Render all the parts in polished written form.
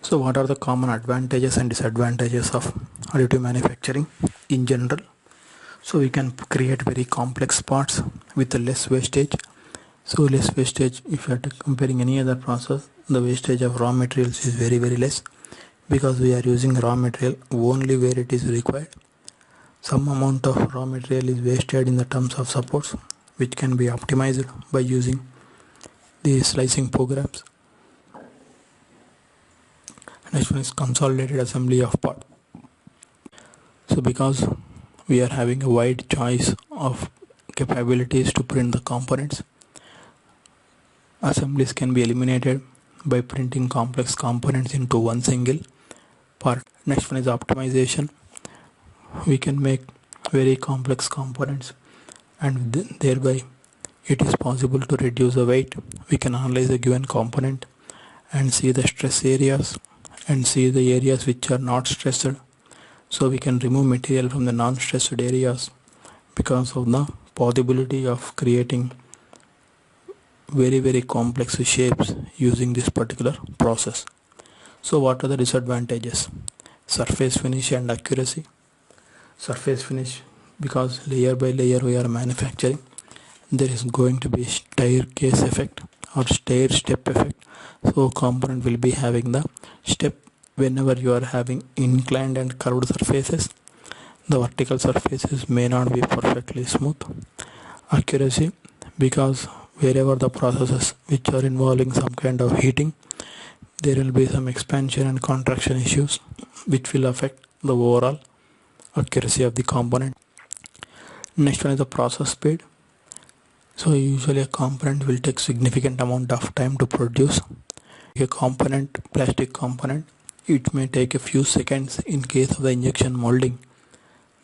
So what are the common advantages and disadvantages of additive manufacturing in general? So we can create very complex parts with less wastage. So less wastage, if you are comparing any other process, the wastage of raw materials is very less, because we are using raw material only where it is required. Some amount of raw material is wasted in the terms of supports, which can be optimized by using the slicing programs. Next one is consolidated assembly of part. So because we are having a wide choice of capabilities to print the components, assemblies can be eliminated by printing complex components into one single part. Next one is optimization. We can make very complex components, and thereby it is possible to reduce the weight. We can analyze a given component and see the stress areas and see the areas which are not stressed. So we can remove material from the non-stressed areas because of the possibility of creating very complex shapes using this particular process. So what are the disadvantages? Surface finish and accuracy. Surface finish, because layer by layer we are manufacturing, there is going to be staircase effect or stair step effect. So component will be having the step whenever you are having inclined and curved surfaces. The vertical surfaces may not be perfectly smooth. Accuracy, because wherever the processes which are involving some kind of heating, there will be some expansion and contraction issues which will affect the overall accuracy of the component. Next one is the process speed. So usually a component will take significant amount of time to produce. A component, plastic component, it may take a few seconds in case of the injection molding.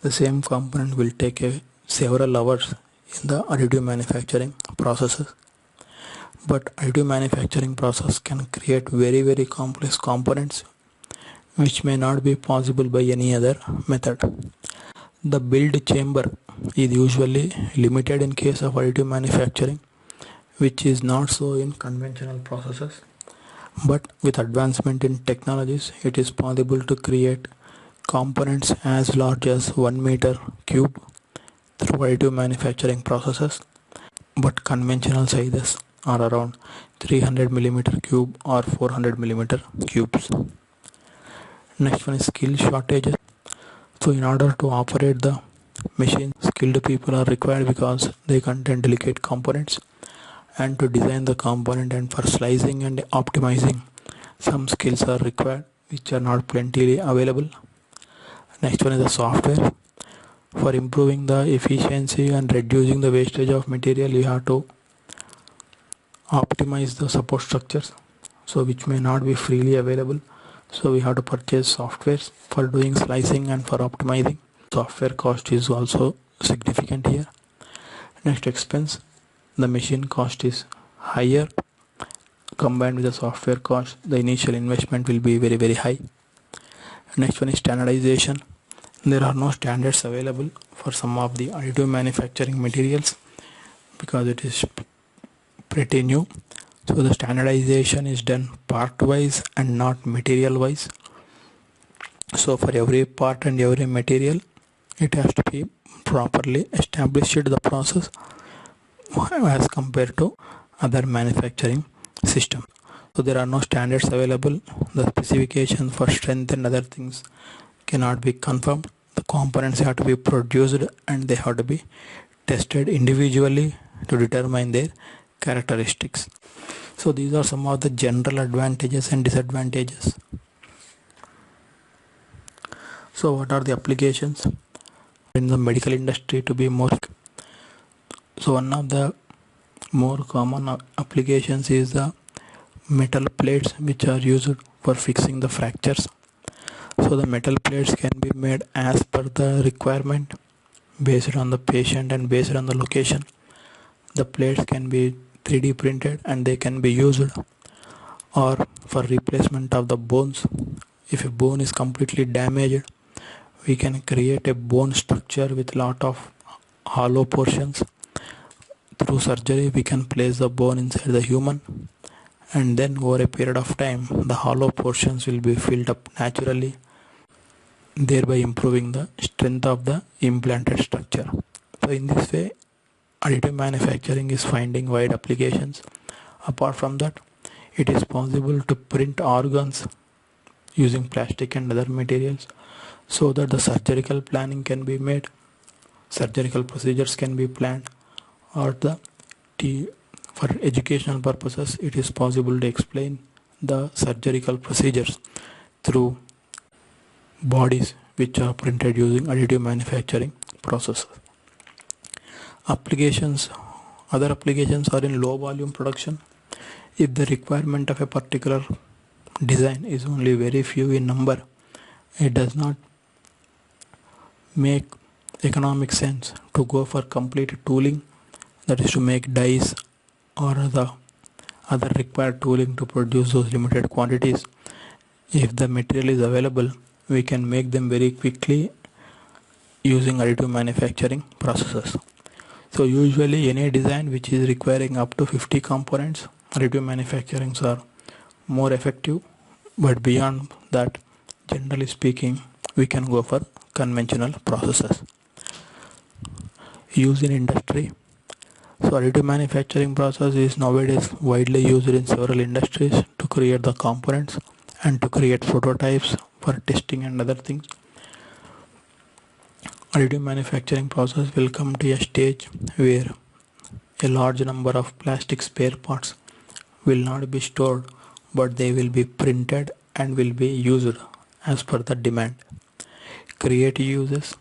The same component will take several hours in the additive manufacturing processes. But additive manufacturing process can create very complex components which may not be possible by any other method. The build chamber is usually limited in case of additive manufacturing, which is not so in conventional processes. But with advancement in technologies, it is possible to create components as large as 1 meter cube through additive manufacturing processes. But conventional sizes are around 300 millimeter cube or 400 millimeter cubes. Next one is skill shortages. So in order to operate the machine, skilled people are required because they contain delicate components, and to design the component and for slicing and optimizing, some skills are required which are not plentifully available. Next one is the software. For improving the efficiency and reducing the wastage of material, you have to optimize the support structures, so which may not be freely available. So we have to purchase softwares for doing slicing and for optimizing. Software cost is also significant here. Next, expense. The machine cost is higher. Combined with the software cost, the initial investment will be very high. Next one is standardization. There are no standards available for some of the additive manufacturing materials because it is pretty new. So the standardization is done part wise and not material wise. So for every part and every material, it has to be properly established the process as compared to other manufacturing system. So there are no standards available. The specifications for strength and other things cannot be confirmed. The components have to be produced and they have to be tested individually to determine their characteristics. So these are some of the general advantages and disadvantages. So what are the applications in the medical industry to be more? So one of the more common applications is the metal plates which are used for fixing the fractures. So the metal plates can be made as per the requirement based on the patient and based on the location. The plates can be 3D printed and they can be used or for replacement of the bones. If a bone is completely damaged, we can create a bone structure with lot of hollow portions. Through surgery, we can place the bone inside the human and then over a period of time the hollow portions will be filled up naturally, thereby improving the strength of the implanted structure. So in this way, additive manufacturing is finding wide applications. Apart from that, it is possible to print organs using plastic and other materials so that the surgical planning can be made, surgical procedures can be planned, or for educational purposes it is possible to explain the surgical procedures through bodies which are printed using additive manufacturing processes. Other applications are in low volume production. If the requirement of a particular design is only very few in number, it does not make economic sense to go for complete tooling, that is to make dies or the other required tooling to produce those limited quantities. If the material is available, we can make them very quickly using additive manufacturing processes. So usually any design which is requiring up to 50 components, additive manufacturings are more effective, but beyond that, generally speaking, we can go for conventional processes. Use in industry. So additive manufacturing process is nowadays widely used in several industries to create the components and to create prototypes for testing and other things. Additive manufacturing process will come to a stage where a large number of plastic spare parts will not be stored, but they will be printed and will be used as per the demand. Creative uses.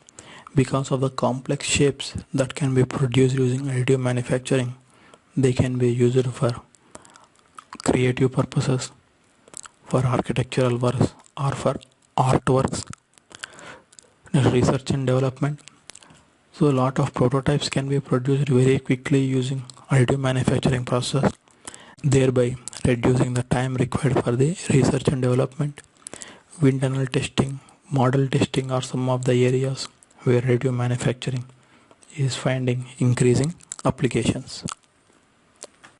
Because of the complex shapes that can be produced using additive manufacturing, they can be used for creative purposes, for architectural works, or for artworks. Research and development. So a lot of prototypes can be produced very quickly using additive manufacturing process, thereby reducing the time required for the research and development. Wind tunnel testing, model testing are some of the areas where additive manufacturing is finding increasing applications.